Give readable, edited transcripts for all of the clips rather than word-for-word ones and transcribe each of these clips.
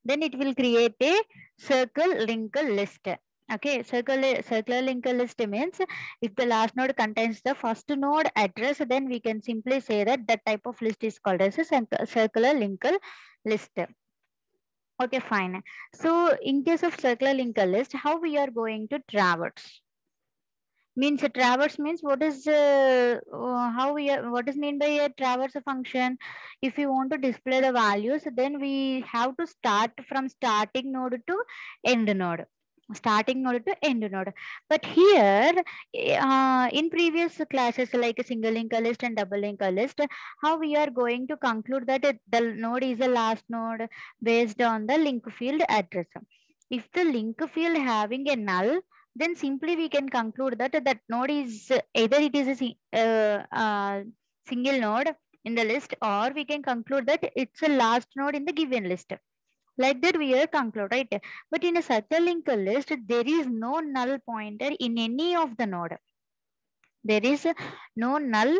then it will create a circle linked list. Okay, circular linked list means if the last node contains the first node address, then we can simply say that that type of list is called as a circular linked list. Okay, fine. So in case of circular linked list, how we are going to traverse? Means a traverse means what is how we are, what is mean by a traverse function? If you want to display the values, then we have to start from starting node to end node, starting node to end node. But here in previous classes like a single linked list and double linked list, how we are going to conclude that the node is a last node based on the link field address. If the link field having a null, then simply we can conclude that that node is either it is a single node in the list, or we can conclude that it's a last node in the given list. Like that we are conclude, right? But in a circle linked list, there is no null pointer in any of the node. There is no null.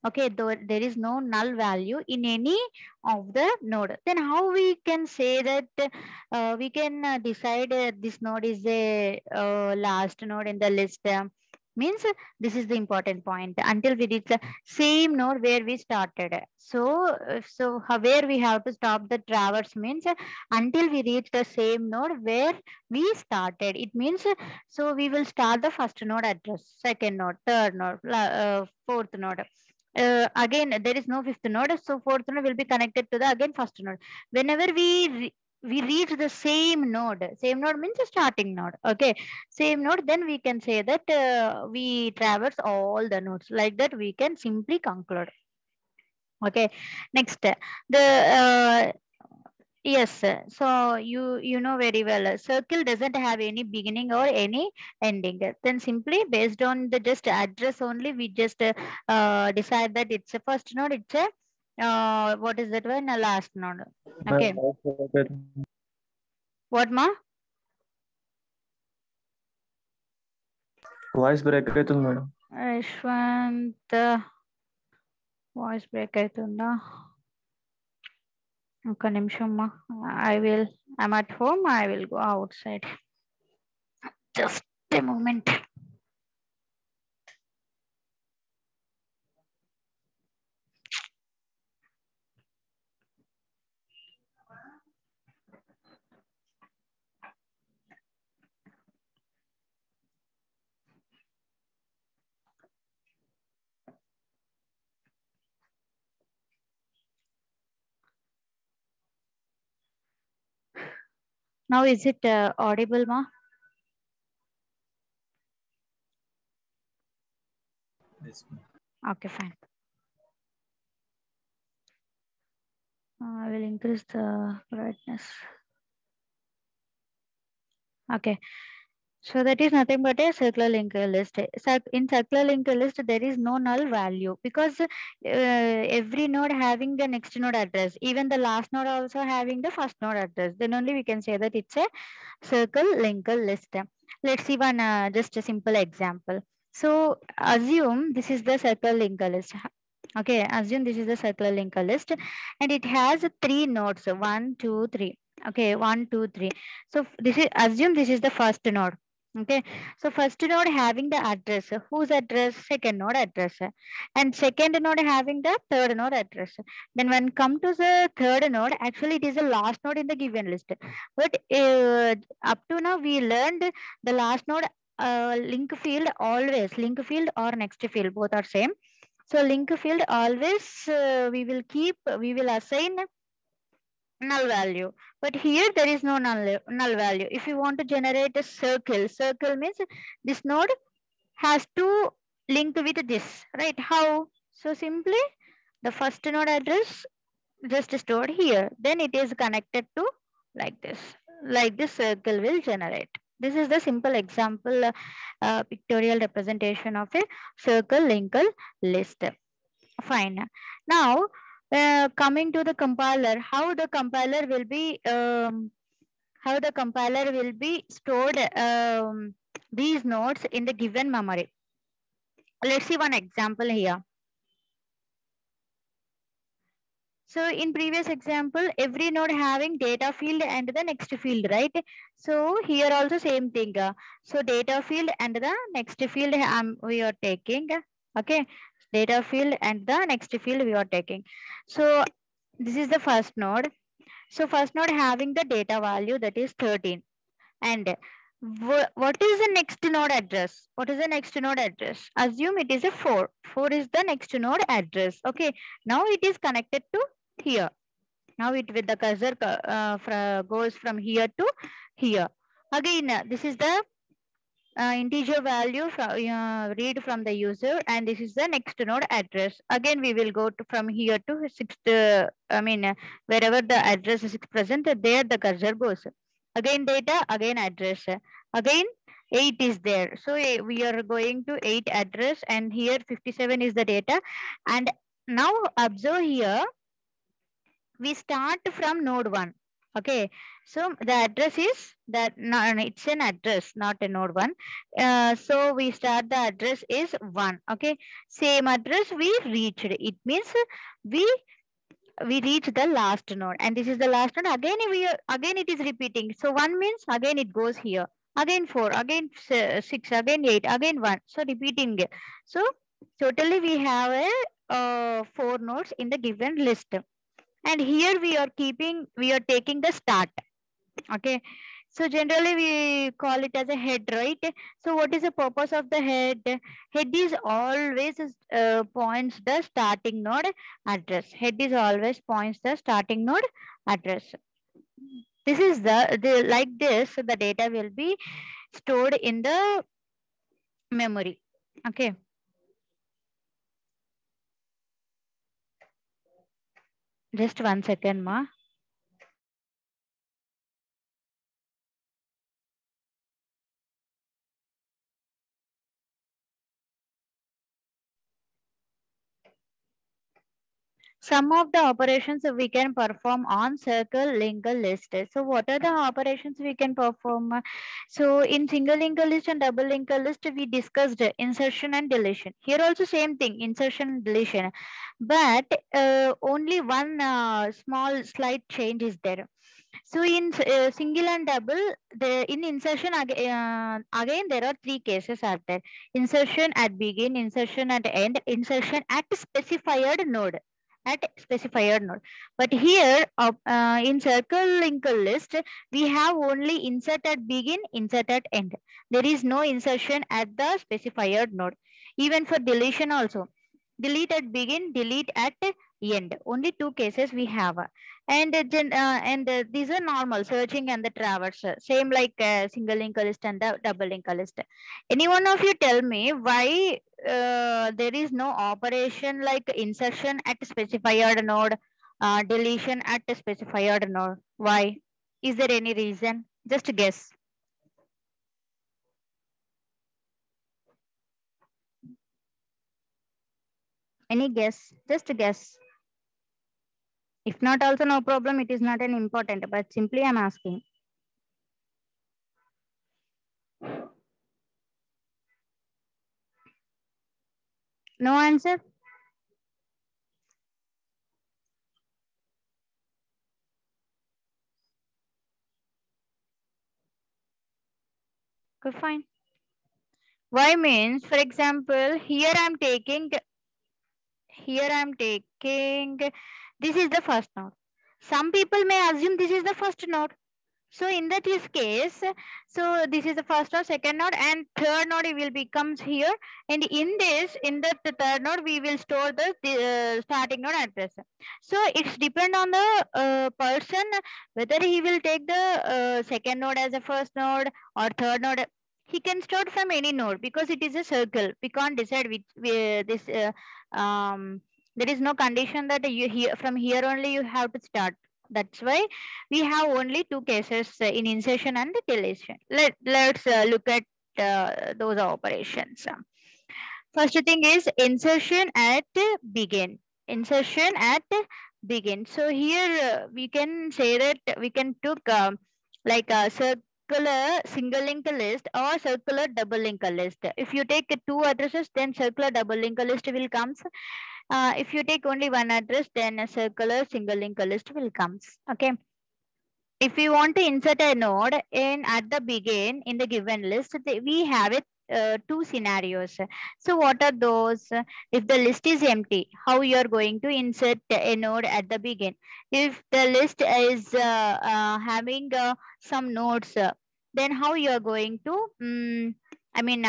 Okay, though there is no null value in any of the node. Then how we can say that we can decide this node is a last node in the list? Means this is the important point until we reach the same node where we started. So where we have to stop the traverse means until we reach the same node where we started. It means so we will start the first node address, second node, third node, fourth node. Again, there is no fifth node, so fourth node will be connected to the again first node. Whenever we reach the same node means a starting node. Okay, same node, then we can say that we traverse all the nodes. Like that, we can simply conclude. Okay, next the yes, sir. So you know very well, circle doesn't have any beginning or any ending. Then simply based on the just address only, we just decide that it's a first node, it's a what is that one? A last node. Okay. What ma? Voice break అవుతుంది madam. Yashwant voice break అవుతుందా? ఒక నిమిషం మా. I'm at home, I will go outside. Just a moment. Now is it audible, ma? Yes. Okay, fine. I will increase the brightness. Okay. So that is nothing but a circular linked list. In circular linked list, there is no null value because every node having the next node address, even the last node also having the first node address. Then only we can say that it's a circle linked list. Let's see one just a simple example. So assume this is the circle linked list. Okay, assume this is the circular linked list, and it has three nodes: 1, 2, 3. Okay, 1, 2, 3. So this is assume this is the first node. Okay, so first node having the address, whose address? Second node address, and second node having the third node address. Then when come to the third node, actually it is the last node in the given list. But up to now we learned the last node link field always, link field or next field, both are same. So link field always we will assign null value. But here there is no null value. If you want to generate a circle means this node has to link with this, right? How? So simply the first node address just stored here. Then it is connected to like this. Like this circle will generate. This is the simple example pictorial representation of a circle linked list. Fine. Now, coming to the compiler, how the compiler will be stored these nodes in the given memory. Let's see one example here. So in previous example, every node having data field and the next field, right? So here also same thing. So data field and the next field we are taking. Okay, data field and the next field we are taking. So this is the first node. So first node having the data value, that is 13. And what is the next node address? What is the next node address? Assume it is a 4. 4 is the next node address. Okay. Now it is connected to here. Now it with the cursor goes from here to here. Again, this is the integer value read from the user, and this is the next node address. Again, we will go to from here to sixth. Wherever the address is present, there the cursor goes. Again data, again address. Again 8 is there. So we are going to 8 address, and here 57 is the data. And now observe here, we start from node 1. Okay, so the address is that, no, it's an address, not a node 1. So we start, the address is 1. Okay, same address we reached, it means we reach the last node, and this is the last node. Again again it is repeating. So 1 means again it goes here, again 4, again 6, again 8, again 1. So repeating. So totally we have a 4 nodes in the given list. And here we are taking the start. Okay, so generally we call it as a head, right? So what is the purpose of the head? Head is always points the starting node address. Head is always points the starting node address. This is the like this, the data will be stored in the memory. Okay. Just 1 second, ma. Some of the operations we can perform on circle linked list. So what are the operations we can perform? So in single linked list and double linked list, we discussed insertion and deletion. Here also same thing, insertion and deletion. But only one small slight change is there. So in single and double, in insertion again there are 3 cases are there. Insertion at begin, insertion at end, insertion at specified node. At specified node. But here in circle linked list, we have only insert at begin, insert at end. There is no insertion at the specified node. Even for deletion also, delete at begin, delete at end. Only 2 cases we have. And these are normal searching and the traverse, same like single linked list and the double linked list. Any one of you tell me why there is no operation like insertion at specified node, deletion at specified node? Why? Is there any reason? Just guess. Any guess? Just guess. If not, also no problem. It is not an important, but simply I'm asking. No answer? Okay, fine. Why means, for example, here I'm taking, this is the first node. Some people may assume this is the first node. So in that is case, so this is the first node, second node, and third node it will becomes here. And in this, in the third node, we will store the starting node address. So it's depend on the person whether he will take the second node as a first node or third node. He can start from any node because it is a circle. We can't decide which this. There is no condition that you here from here only you have to start. That's why we have only 2 cases in insertion and deletion. Let's look at those operations. First thing is insertion at begin. Insertion at begin. So here we can say that we can took like a circular single linked list or circular double linked list. If you take 2 addresses, then circular double linked list will comes. If you take only one address, then a circular single linked list will comes. Okay. If we want to insert a node in at the begin in the given list, we have it two scenarios. So what are those? If the list is empty, how you are going to insert a node at the begin? If the list is having some nodes, then how you are going to I mean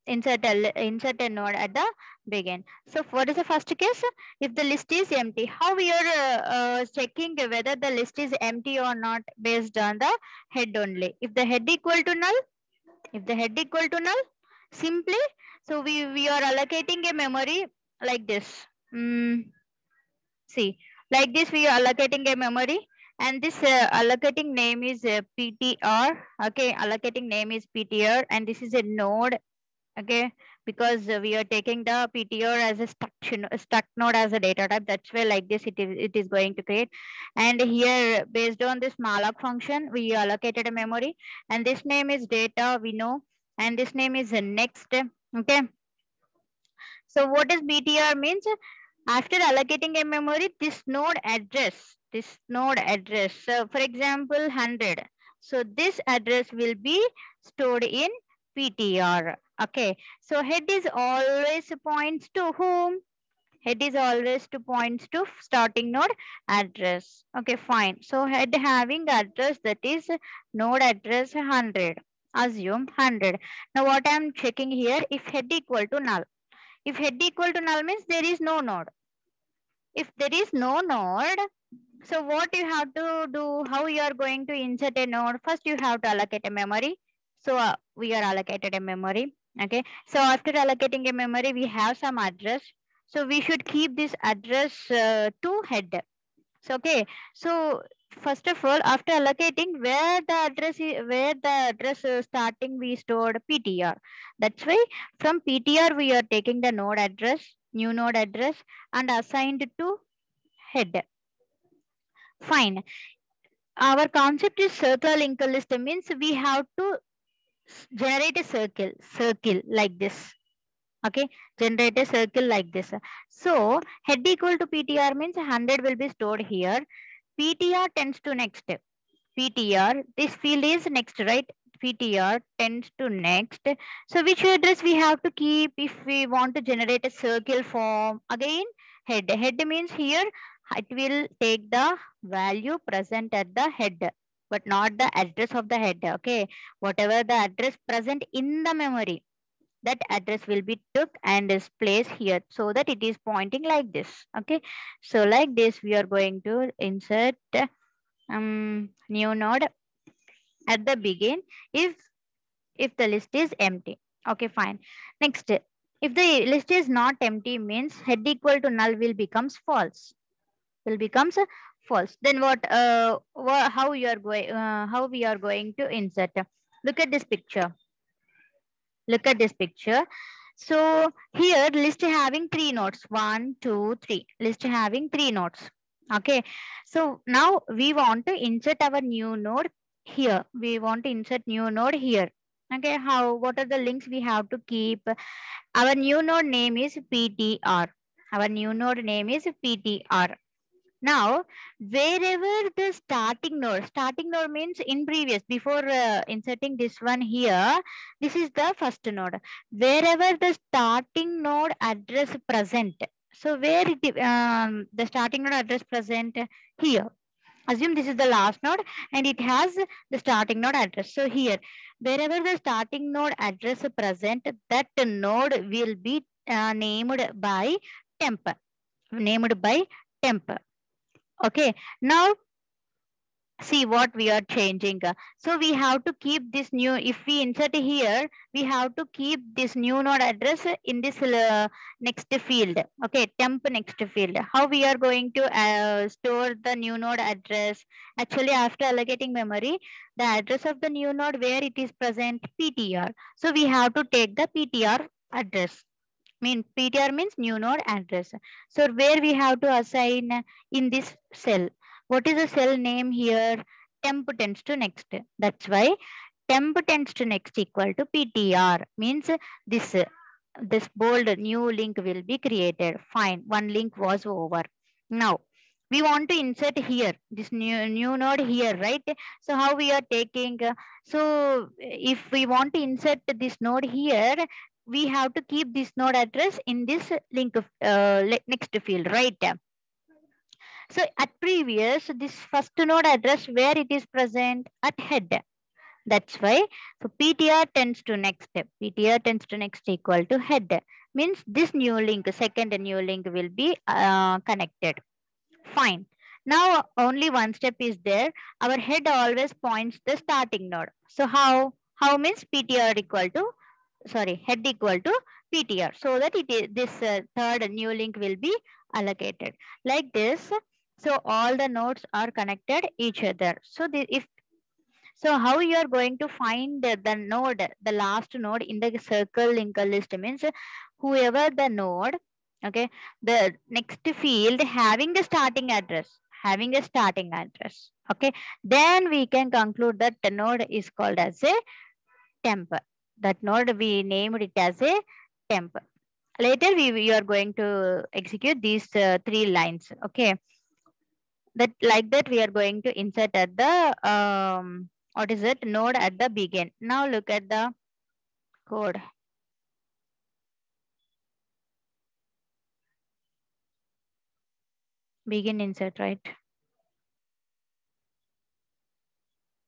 insert a node at the begin. So what is the first case? If the list is empty, how we are checking whether the list is empty or not based on the head only. If the head equal to null, if the head equal to null, simply, so we are allocating a memory like this. See, like this we are allocating a memory, and this allocating name is PTR. Okay, allocating name is PTR, and this is a node. Okay, because we are taking the PTR as a stuck node as a data type. That's why like this it is going to create. And here based on this malloc function, we allocated a memory, and this name is data we know, and this name is next. Okay. So what is BTR means? After allocating a memory, this node address, so for example, 100. So this address will be stored in PTR. Okay. So head is always points to whom? Head is always to points to starting node address. Okay, fine. So head having address, that is node address 100. Assume 100. Now what I am checking here, if head equal to null. If head equal to null means there is no node. If there is no node, so what you have to do, how you are going to insert a node? First you have to allocate a memory. So we are allocated a memory. Okay. So after allocating a memory, we have some address. So we should keep this address to head. So okay. So first of all, after allocating where the address starting, we stored PTR. That's why from PTR we are taking the node address, new node address, and assigned to head. Fine. Our concept is circular linked list, means we have to generate a circle like this. Okay, generate a circle like this. So head equal to PTR means 100 will be stored here. PTR tends to next. PTR, this field is next, right? PTR tends to next. So which address we have to keep if we want to generate a circle form? Again, head. Head means here it will take the value present at the head, but not the address of the head. Okay, whatever the address present in the memory, that address will be took and is placed here, so that it is pointing like this. Okay, so like this we are going to insert new node at the begin if the list is empty. Okay, fine. Next, if the list is not empty means head equal to null will becomes false. Will becomes false. Then what? How you are going? How we are going to insert? Look at this picture. Look at this picture. So here list having three nodes. 1, 2, 3. List having three nodes. Okay. So now we want to insert our new node here. We want to insert new node here. Okay. How? What are the links we have to keep? Our new node name is PTR. Our new node name is PTR. Now, wherever the starting node means in previous, before inserting this one here, this is the first node. Wherever the starting node address present. So where the starting node address present here. Assume this is the last node and it has the starting node address. So here, wherever the starting node address present, that node will be named by temp. Named by temp. Okay, now see what we are changing. So we have to keep this new, if we insert here, we have to keep this new node address in this next field. Okay, temp next field. How we are going to store the new node address? Actually, after allocating memory, the address of the new node where it is present, PTR. So we have to take the PTR address. PTR means new node address. So where we have to assign in this cell. What is the cell name here? Temp tends to next. That's why temp tends to next equal to PTR means this. this bold new link will be created. Fine, one link was over. Now we want to insert here this new node here, right? So how we are taking so if we want to insert this node here, we have to keep this node address in this link of next field, right? So at previous, this first node address where it is present at head. That's why, so PTR tends to next. PTR tends to next equal to head. Means this new link, second new link will be connected. Fine. Now only one step is there. Our head always points the starting node. So how? How means PTR equal to, sorry, head equal to PTR. So that it is this third new link will be allocated like this. So all the nodes are connected each other. So if so, how you are going to find the node, the last node in the circle linker list means whoever the node, okay, the next field having the starting address, okay, then we can conclude that the node is called as a temp. That node we named it as a temp. Later we are going to execute these three lines, okay. That like that we are going to insert at the what is it, node at the begin. Now look at the code. Begin insert, right?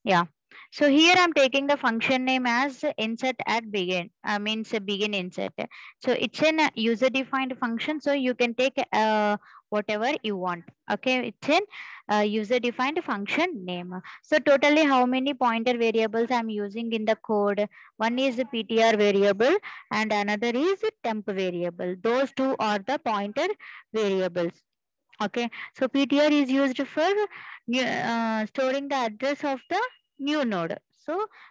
Yeah. So here I'm taking the function name as insert at begin, means begin insert. So it's an user defined function. So you can take whatever you want. Okay. It's an user defined function name. So totally how many pointer variables I'm using in the code? One is a PTR variable and another is a temp variable. Those two are the pointer variables. Okay. So PTR is used for storing the address of the new node.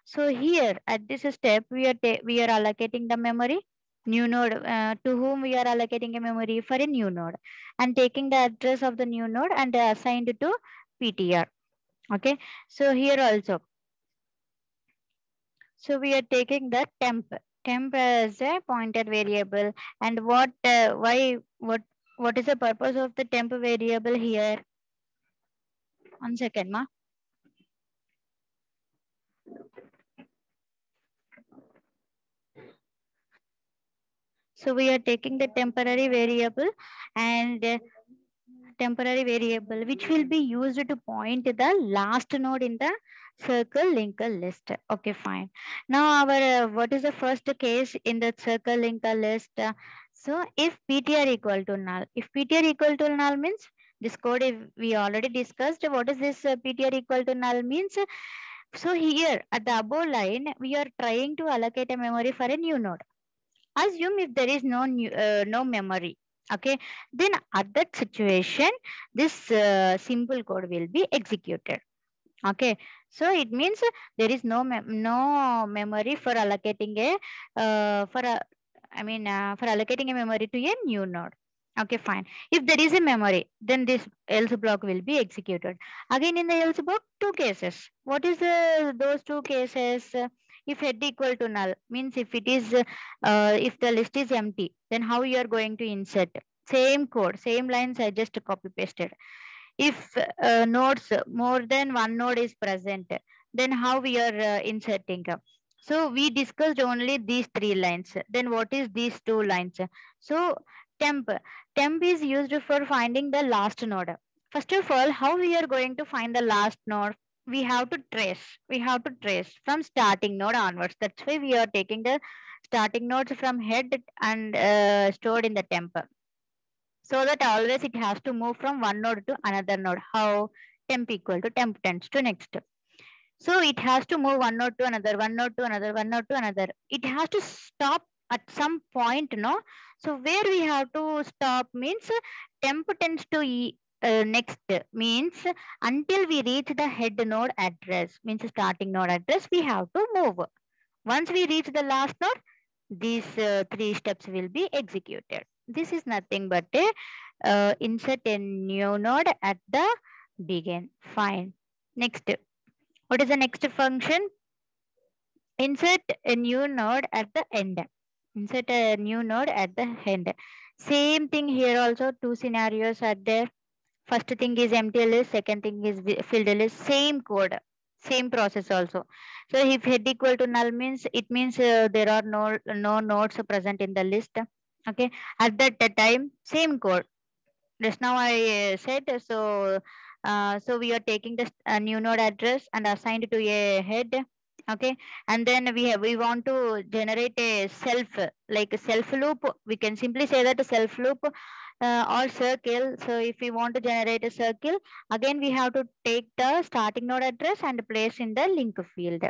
So here at this step we are allocating the memory new node to whom we are allocating a memory for a new node and taking the address of the new node and assigned to PTR. Okay. So here also, so we are taking the temp as a pointer variable. And what is the purpose of the temp variable here? 1 second, ma. So we are taking the temporary variable and temporary variable which will be used to point the last node in the circle linker list. Okay, fine. Now our what is the first case in the circle linker list? So if PTR equal to null, if PTR equal to null means this code we already discussed. What is this PTR equal to null means? So here at the above line, we are trying to allocate a memory for a new node. Assume if there is no memory, okay, then at that situation this simple code will be executed. Okay, so it means there is no memory for allocating a for allocating a memory to a new node. Okay, fine. If there is a memory, then this else block will be executed. Again, in the else block, two cases. What is those two cases? If head equal to null means if it is if the list is empty, then how you are going to insert? Same code, same lines I just copy pasted. If nodes, more than one node is present, then how we are inserting? So we discussed only these three lines. Then what is these two lines? So temp, temp is used for finding the last node. First of all, how we are going to find the last node? We have to trace. We have to trace from starting node onwards. That's why we are taking the starting nodes from head and stored in the temp, so that always it has to move from one node to another node. How? Temp equal to temp tends to next. So it has to move one node to another, one node to another, one node to another. It has to stop at some point, no? So where we have to stop means temp tends to next means until we reach the head node address, means starting node address, we have to move. Once we reach the last node, these three steps will be executed. This is nothing but a insert a new node at the begin. Fine. Next, what is the next function? Insert a new node at the end. Insert a new node at the end. Same thing here also, two scenarios are there. First thing is empty list, second thing is filled list, same code, same process also. So if head equal to null means, it means there are no nodes present in the list. Okay, at that time, same code. Just now I said, so we are taking this new node address and assigned to a head. Okay, and then we want to generate a self, like a self loop. We can simply say that a self loop or circle. So if we want to generate a circle, again we have to take the starting node address and place in the link field.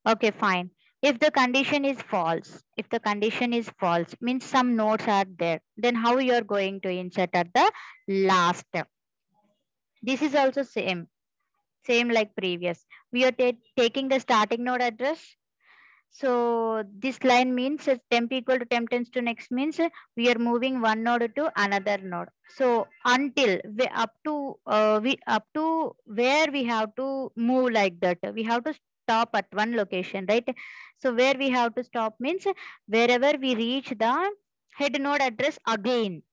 Okay, fine. If the condition is false, if the condition is false, means some nodes are there, then how you are going to insert at the last? This is also same like previous. We are taking the starting node address. So this line means temp equal to temp tends to next means we are moving one node to another node. So until we up to where we have to move like that, we have to stop at one location, right? So where we have to stop means wherever we reach the head node address again.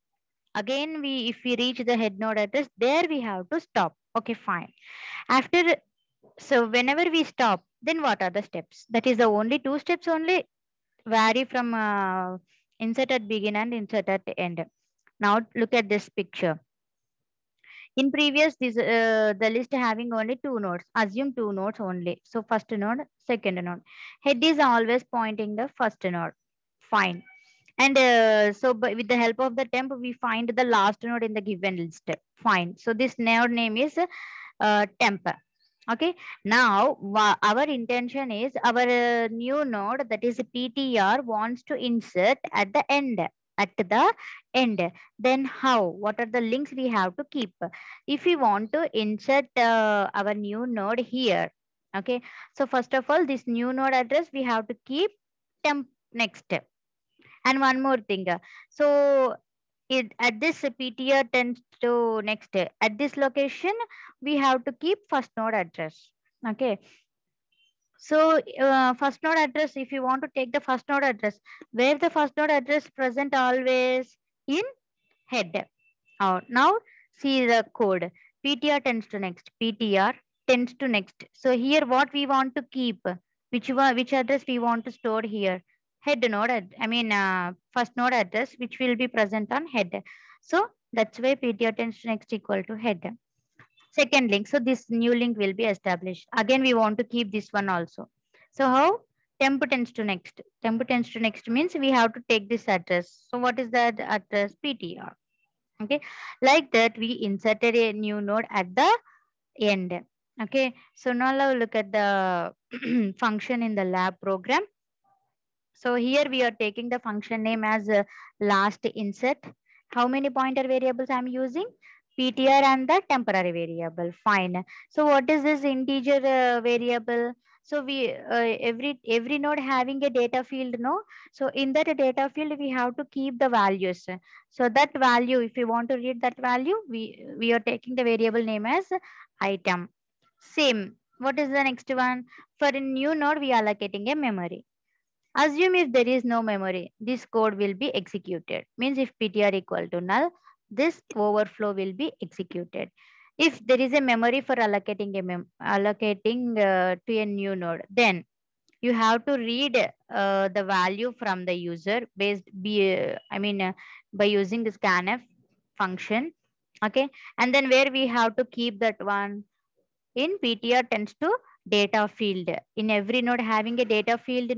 Again, if we reach the head node address, there we have to stop. Okay, fine. After, so whenever we stop, then what are the steps? That is the only two steps only vary from insert at begin and insert at end. Now look at this picture. In previous, the list having only two nodes. Assume two nodes only. So first node, second node. Head is always pointing the first node. Fine. And with the help of the temp, we find the last node in the given list. Fine. So this node name is temp. Okay. Now our intention is our new node, that is PTR, wants to insert at the end. At the end. Then how? What are the links we have to keep? If we want to insert our new node here. Okay. So first of all, this new node address we have to keep temp next. And one more thing. So at this PTR tends to next. At this location, we have to keep first node address. Okay. So first node address, if you want to take the first node address, where the first node address present always in head. Now see the code. PTR tends to next. PTR tends to next. So here what we want to keep, which address we want to store here? Head node, first node address, which will be present on head. So that's why PTR tends to next equal to head. Second link. So this new link will be established. Again, we want to keep this one also. So how? Temp tends to next. Temp tends to next means we have to take this address. So what is that address? PTR. Okay. Like that, we inserted a new node at the end. Okay. So now look at the function in the lab program. So here we are taking the function name as last insert. How many pointer variables I'm using? PTR and the temporary variable. Fine. So what is this integer variable? So we every node having a data field, no? So in that data field we have to keep the values. So that value, if we want to read that value, we are taking the variable name as item. Same. What is the next one? For a new node, we are allocating a memory. Assume if there is no memory, this code will be executed. Means if PTR equal to null, this overflow will be executed. If there is a memory for allocating to a new node, then you have to read the value from the user by using the scanf function. Okay, and then where we have to keep that one in PTR tends to data field. In every node having a data field,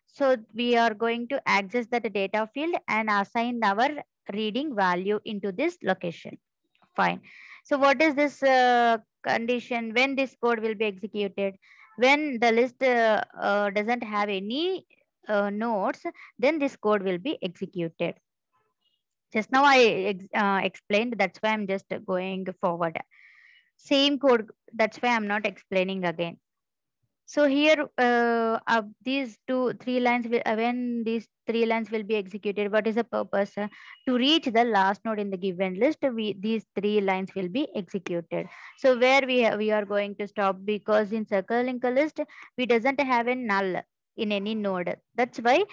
so we are going to access that data field and assign our reading value into this location. Fine. So what is this condition? When this code will be executed? When the list doesn't have any nodes, then this code will be executed. Just now I explained, that's why I'm just going forward. Same code, that's why I'm not explaining again. So here these three lines when these three lines will be executed, what is the purpose? To reach the last node in the given list, these three lines will be executed. So where we are going to stop, because in circle linked list we doesn't have a null in any node. That's why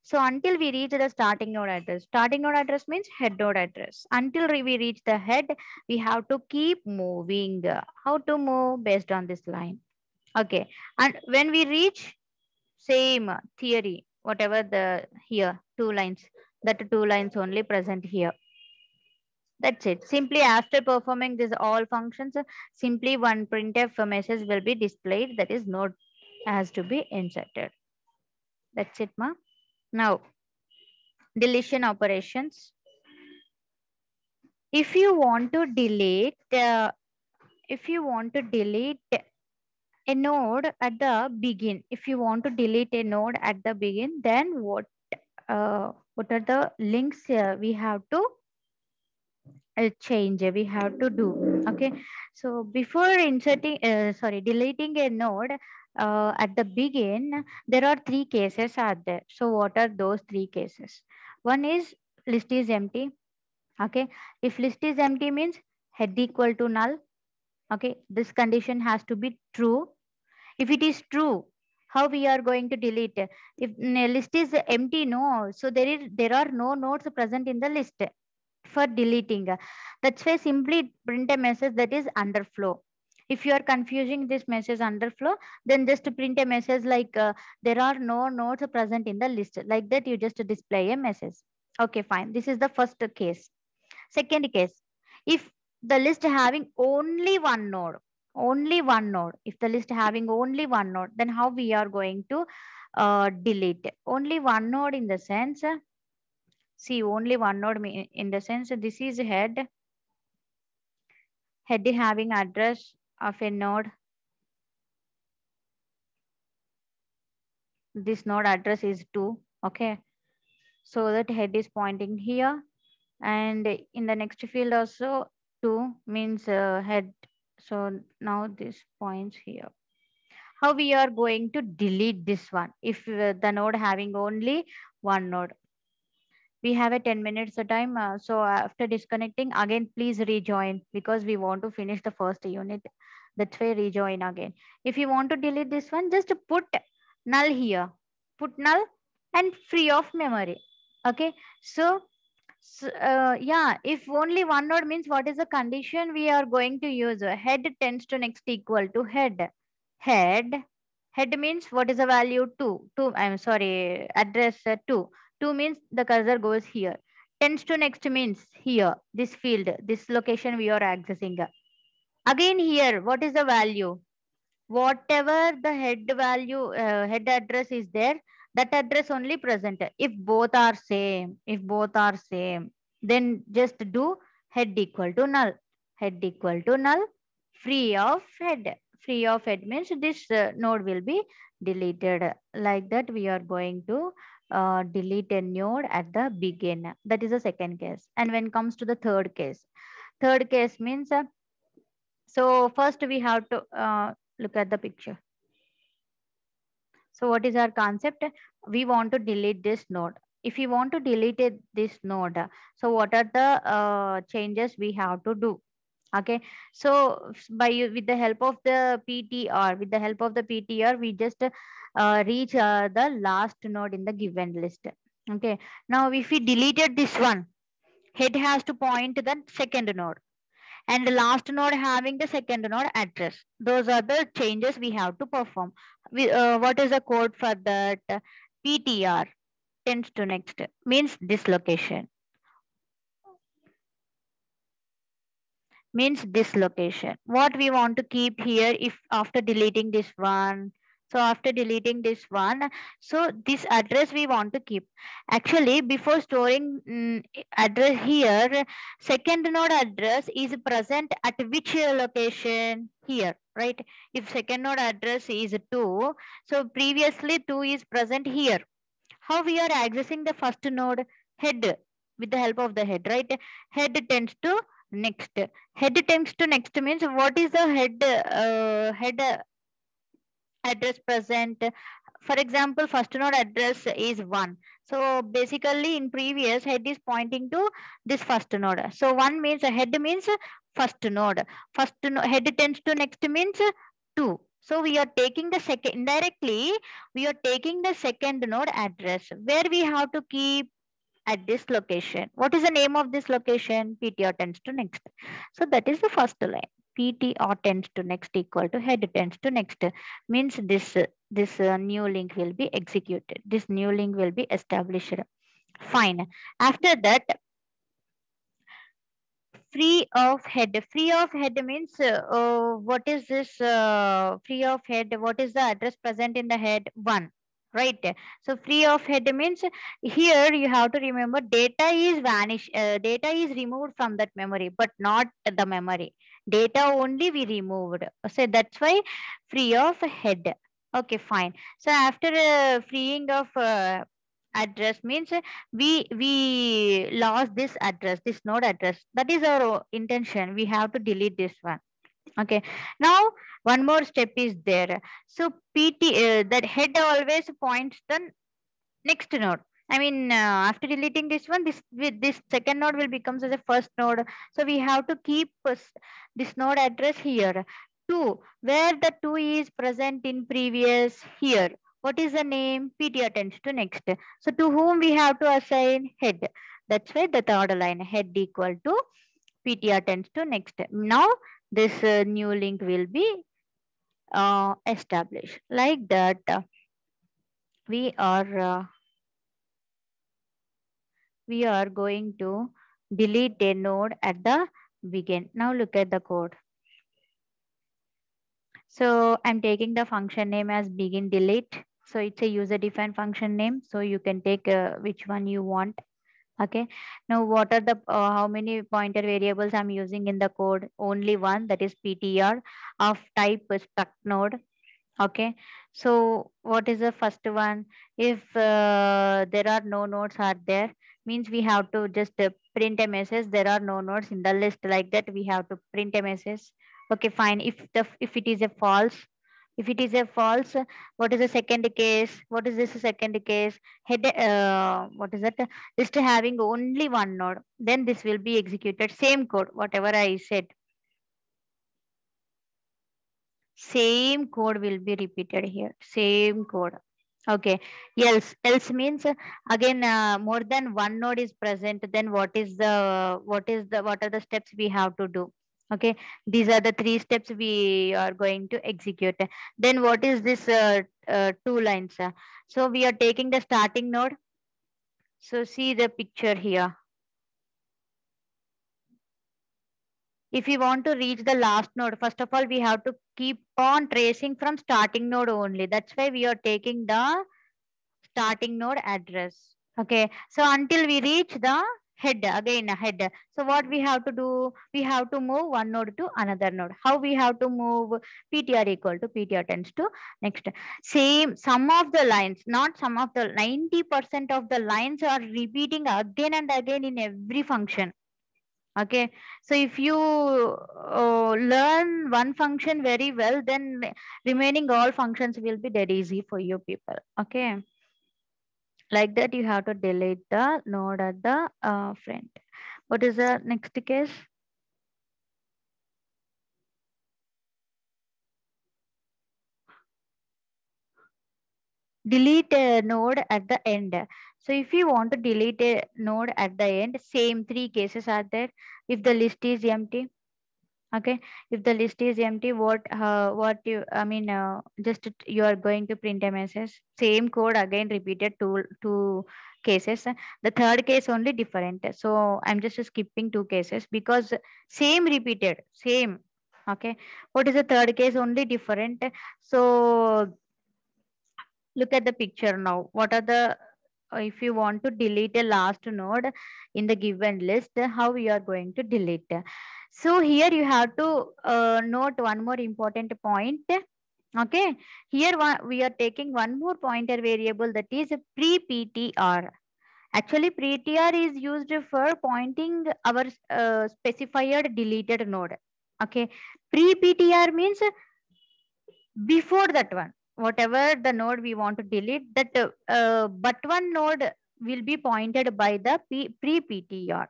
So until we reach the starting node address means head node address. Until we reach the head, we have to keep moving. How to move? Based on this line. Okay. And when we reach same theory, whatever the here, 2 lines, that 2 lines only present here. That's it. Simply after performing this all functions, simply one printf message will be displayed. That is node has to be inserted. That's it, ma. Now, deletion operations. If you want to delete, a node at the begin, if you want to delete a node at the begin, then what are the links we have to change? We have to do. Okay. So before deleting a node at the begin, there are 3 cases are there. So what are those 3 cases? One is list is empty. Okay. If list is empty means head equal to null. Okay. This condition has to be true. If it is true, how we are going to delete? If list is empty, no. So there are no nodes present in the list for deleting. That's why simply print a message that is underflow. If you are confusing this message underflow, then just print a message like there are no nodes present in the list. Like that, you just display a message. Okay, fine. This is the first case. Second case, if the list having only one node, if the list having only one node, then how we are going to delete? Only one node in the sense, see, only one node in the sense this is head having address of a node. This node address is 2. Okay. So that head is pointing here. And in the next field also 2 means head. So now this points here. How we are going to delete this one if the node having only one node? We have a 10 minutes a time. So after disconnecting again, please rejoin because we want to finish the first unit. That's why rejoin again. If you want to delete this one, just put null here. Put null and free of memory. Okay. So yeah, if only one node means what is the condition we are going to use? Head tends to next equal to head. Head means what is the value? 2. I'm sorry, address 2. 2 means the cursor goes here. Tends to next means here, this field, this location we are accessing. Again here, what is the value? Whatever the head value, head address is there, that address only present. If both are same, then just do head equal to null. Head equal to null, free of head. Free of head means this node will be deleted. Like that, we are going to delete a node at the begin. That is the second case. And when it comes to the third case means, so first we have to look at the picture. So what is our concept? We want to delete this node. If you want to delete this node, so what are the changes we have to do? Okay, so with the help of the PTR, we just reach the last node in the given list. Okay, now if we deleted this one, head has to point to the second node, and the last node having the second node address. Those are the changes we have to perform. What is the code for that? PTR tends to next means this location. Means this location. What we want to keep here if after deleting this one? So after deleting this one, so this address we want to keep. Actually, before storing address here, second node address is present at which location? Here, right? If second node address is 2, so previously 2 is present here. How we are accessing the first node? Head, with the help of the head, right? Head tends to next. Head tends to next means what is the head address present? For example, first node address is 1. So basically in previous, head is pointing to this first node. So 1 means head means first node. Head tends to next means 2. So we are taking the second, indirectly, we are taking the second node address where we have to keep at this location. What is the name of this location? PTR tends to next. So that is the first line. PTR tends to next equal to head tends to next, means this new link will be executed. This new link will be established. Fine. After that, free of head. Free of head means what is this free of head? What is the address present in the head? 1. Right. So free of head means here you have to remember data is data is removed from that memory, but not the memory. Data only we removed. So that's why free of head. Okay, fine. So after freeing of address means we lost this address, this node address. That is our intention. We have to delete this one. Okay, now one more step is there. So pt that head always points the next node. I mean, after deleting this one, this second node will becomes as a first node. So we have to keep this node address here. 2, where the 2 is present in previous here. What is the name? PTR tends to next. So to whom we have to assign head. That's why the third line head equal to PTR tends to next. Now this new link will be established. Like that, we are going to delete a node at the begin. Now look at the code. So I'm taking the function name as begin delete. So it's a user defined function name. So you can take which one you want. Okay. Now what are the how many pointer variables I'm using in the code? Only one, that is PTR of type struct node. Okay. So what is the first one? If there are no nodes are there, means we have to just print a message. There are no nodes in the list, like that. We have to print a message. Okay, fine. If it is a false, if it is a false, what is the second case? What is this second case? Head. What is that? Just having only one node. Then this will be executed. Same code, whatever I said. Same code will be repeated here. Same code. Okay. Else means again more than one node is present. Then what are the steps we have to do? Okay. These are the 3 steps we are going to execute. Then what is this 2 lines? So we are taking the starting node. So see the picture here. If we want to reach the last node, first of all, we have to keep on tracing from starting node only. That's why we are taking the starting node address. Okay. So until we reach the head, again head. So what we have to do? We have to move one node to another node. How we have to move? PTR equal to PTR tends to next. Same, some of the lines, not some of the 90% of the lines are repeating again and again in every function. Okay, so if you learn one function very well, then remaining all functions will be dead easy for you people. Okay, like that you have to delete the node at the front. What is the next case? Delete a node at the end. So if you want to delete a node at the end, same 3 cases are there. If the list is empty, okay, if the list is empty, what you I mean just you are going to print a message. Same code again repeated two cases. The third case only different. So I'm just skipping 2 cases because same repeated, same. Okay, what is the third case? Only different. So look at the picture now. What are the if you want to delete a last node in the given list, how we are going to delete? So here you have to note one more important point. Okay, here we are taking one more pointer variable, that is pre-PTR. Actually, PTR is used for pointing our specified deleted node. Okay, pre-PTR means before that one, whatever the node we want to delete, that but one node will be pointed by the pre-PTR.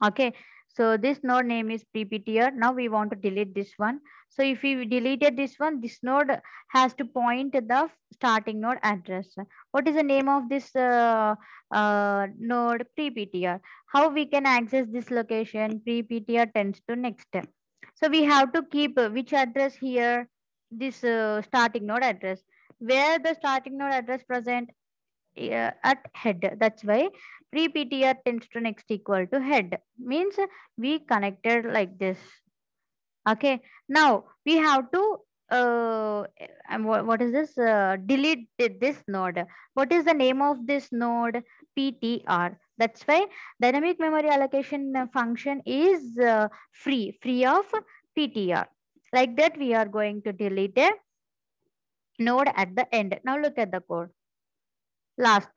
Okay, So this node name is PPTR. Now we want to delete this one. So if we deleted this one, this node has to point the starting node address. What is the name of this node? PPTR. How we can access this location? PPTR tends to next. So we have to keep which address here? This starting node address. Where the starting node address present? At head. That's why pre-PTR tends to next equal to head. Means we connected like this. Okay. Now we have to what is this? Delete this node. What is the name of this node? PTR. That's why dynamic memory allocation function is free of PTR. Like that, we are going to delete a node at the end. Now look at the code. Last.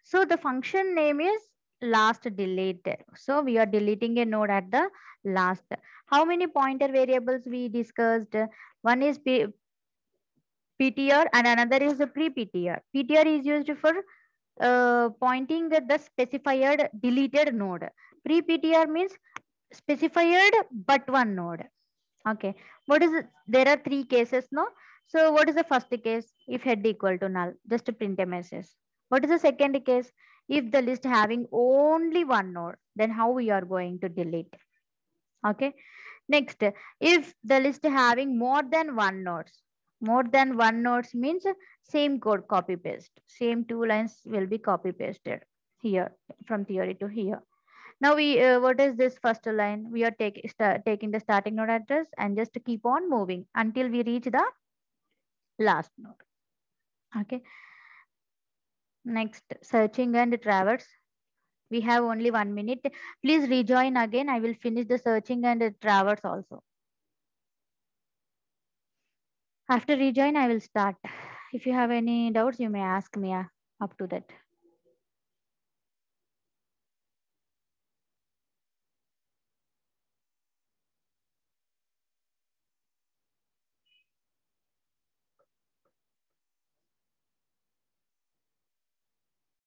So the function name is last delete. So we are deleting a node at the last. How many pointer variables we discussed? One is PTR and another is the pre-PTR. PTR is used for pointing at the specified deleted node. Pre-PTR means specified but one node. Okay. What is it? There are three cases, no? So what is the first case? If head equal to null, just to print a message. What is the second case? If the list having only one node, then how we are going to delete? Okay. Next, if the list having more than one nodes means same code copy paste. Same two lines will be copy pasted here from theory to here. Now we what is this first line? We are taking the starting node address and just keep on moving until we reach the last node. Okay. Next, searching and traverse. We have only 1 minute. Please rejoin again. I will finish the searching and traverse also. After rejoin, I will start. If you have any doubts, you may ask me up to that.